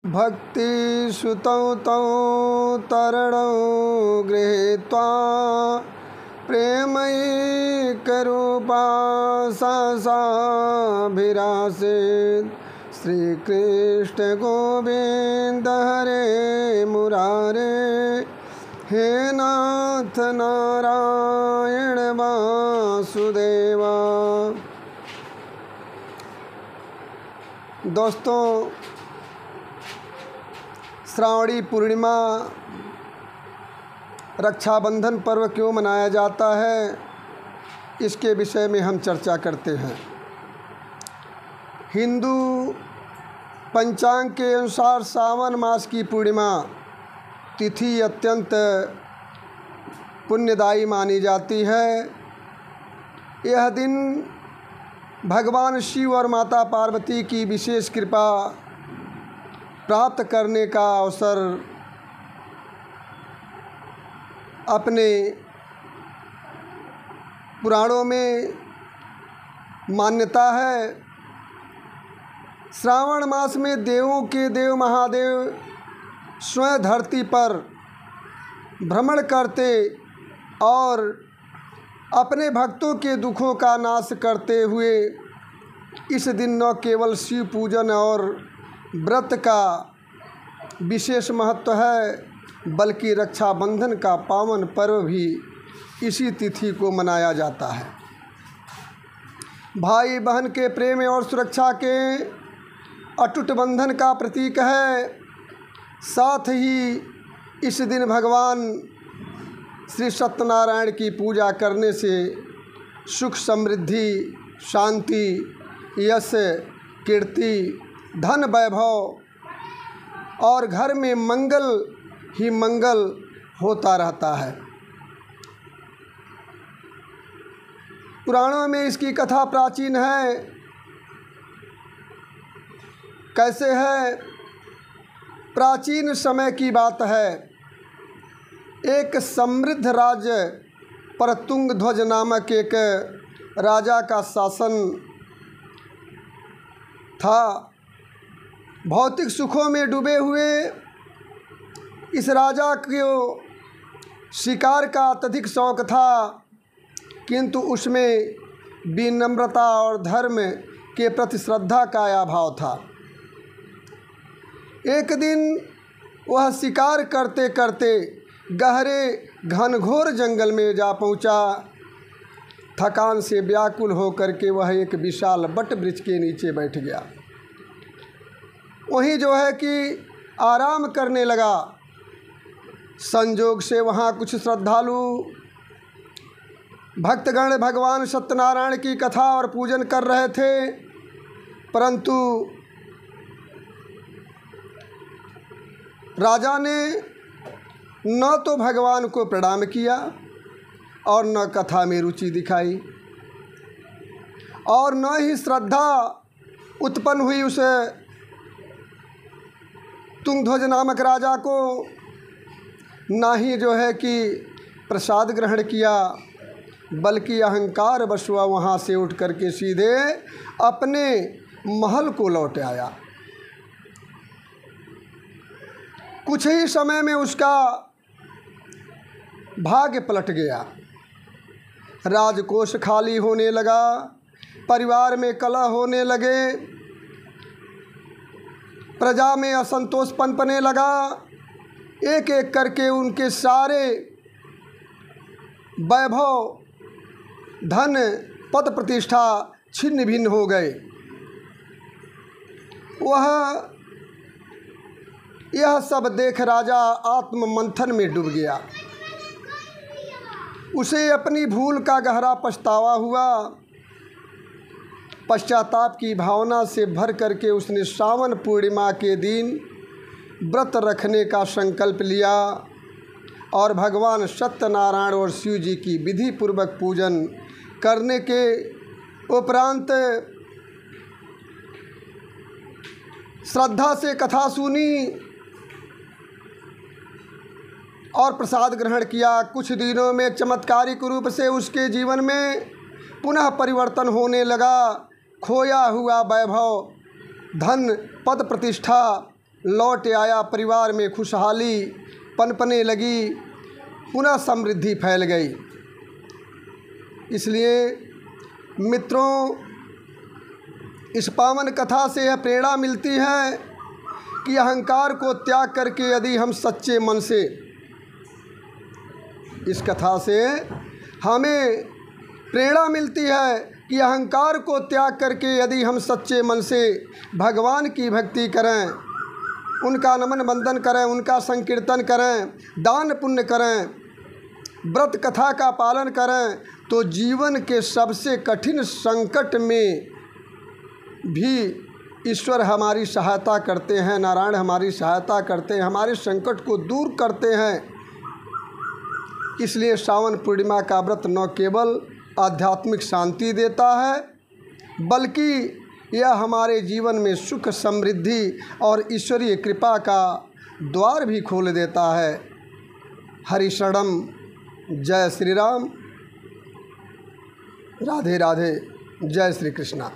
भक्ति सुतौ तौ तरणौ गृहीत्वा प्रेमैकरूपा साभिरासीत्। श्रीकृष्ण गोविंद हरे मुरारे, हे नाथ नारायण वासुदेवा। दोस्तों, श्रावणी पूर्णिमा रक्षाबंधन पर्व क्यों मनाया जाता है, इसके विषय में हम चर्चा करते हैं। हिंदू पंचांग के अनुसार सावन मास की पूर्णिमा तिथि अत्यंत पुण्यदायी मानी जाती है। यह दिन भगवान शिव और माता पार्वती की विशेष कृपा प्राप्त करने का अवसर अपने पुराणों में मान्यता है। श्रावण मास में देवों के देव महादेव स्वयं धरती पर भ्रमण करते और अपने भक्तों के दुखों का नाश करते हुए इस दिन न केवल शिव पूजन और व्रत का विशेष महत्व है, बल्कि रक्षाबंधन का पावन पर्व भी इसी तिथि को मनाया जाता है। भाई बहन के प्रेम और सुरक्षा के अटूट बंधन का प्रतीक है। साथ ही इस दिन भगवान श्री सत्यनारायण की पूजा करने से सुख समृद्धि, शांति, यश, कीर्ति, धन, वैभव और घर में मंगल ही मंगल होता रहता है। पुराणों में इसकी कथा प्राचीन है। कैसे है? प्राचीन समय की बात है। एक समृद्ध राज्य पर तुंगध्वज नामक एक राजा का शासन था। भौतिक सुखों में डूबे हुए इस राजा को शिकार का अत्यधिक शौक था, किंतु उसमें विनम्रता और धर्म के प्रति श्रद्धा का अभाव था। एक दिन वह शिकार करते करते गहरे घनघोर जंगल में जा पहुंचा। थकान से व्याकुल होकर के वह एक विशाल बट वृक्ष के नीचे बैठ गया। वहीं जो है कि आराम करने लगा। संजोग से वहाँ कुछ श्रद्धालु भक्तगण भगवान सत्यनारायण की कथा और पूजन कर रहे थे, परंतु राजा ने न तो भगवान को प्रणाम किया और न कथा में रुचि दिखाई, और न ही श्रद्धा उत्पन्न हुई उस तुंगध्वज नामक राजा को, ना ही जो है कि प्रसाद ग्रहण किया, बल्कि अहंकार वश वहाँ से उठ करके सीधे अपने महल को लौट आया। कुछ ही समय में उसका भाग्य पलट गया। राजकोष खाली होने लगा, परिवार में कलह होने लगे, प्रजा में असंतोष पनपने लगा। एक एक करके उनके सारे वैभव, धन, पद, प्रतिष्ठा छिन्न भिन्न हो गए। यह सब देख राजा आत्म मंथन में डूब गया। उसे अपनी भूल का गहरा पछतावा हुआ। पश्चाताप की भावना से भर करके उसने श्रावण पूर्णिमा के दिन व्रत रखने का संकल्प लिया और भगवान सत्यनारायण और शिव जी की विधि पूर्वक पूजन करने के उपरांत श्रद्धा से कथा सुनी और प्रसाद ग्रहण किया। कुछ दिनों में चमत्कारिक रूप से उसके जीवन में पुनः परिवर्तन होने लगा। खोया हुआ वैभव, धन, पद, प्रतिष्ठा लौट आया, परिवार में खुशहाली पनपने लगी, पुनः समृद्धि फैल गई। इसलिए मित्रों, इस पावन कथा से यह प्रेरणा मिलती है कि अहंकार को त्याग करके यदि हम सच्चे मन से, इस कथा से हमें प्रेरणा मिलती है कि अहंकार को त्याग करके यदि हम सच्चे मन से भगवान की भक्ति करें, उनका नमन बंदन करें, उनका संकीर्तन करें, दान पुण्य करें, व्रत कथा का पालन करें, तो जीवन के सबसे कठिन संकट में भी ईश्वर हमारी सहायता करते हैं, नारायण हमारी सहायता करते हैं, हमारे संकट को दूर करते हैं। इसलिए श्रावण पूर्णिमा का व्रत न केवल आध्यात्मिक शांति देता है, बल्कि यह हमारे जीवन में सुख, समृद्धि और ईश्वरीय कृपा का द्वार भी खोल देता है। हरि शरणम। जय श्री राम। राधे राधे। जय श्री कृष्णा।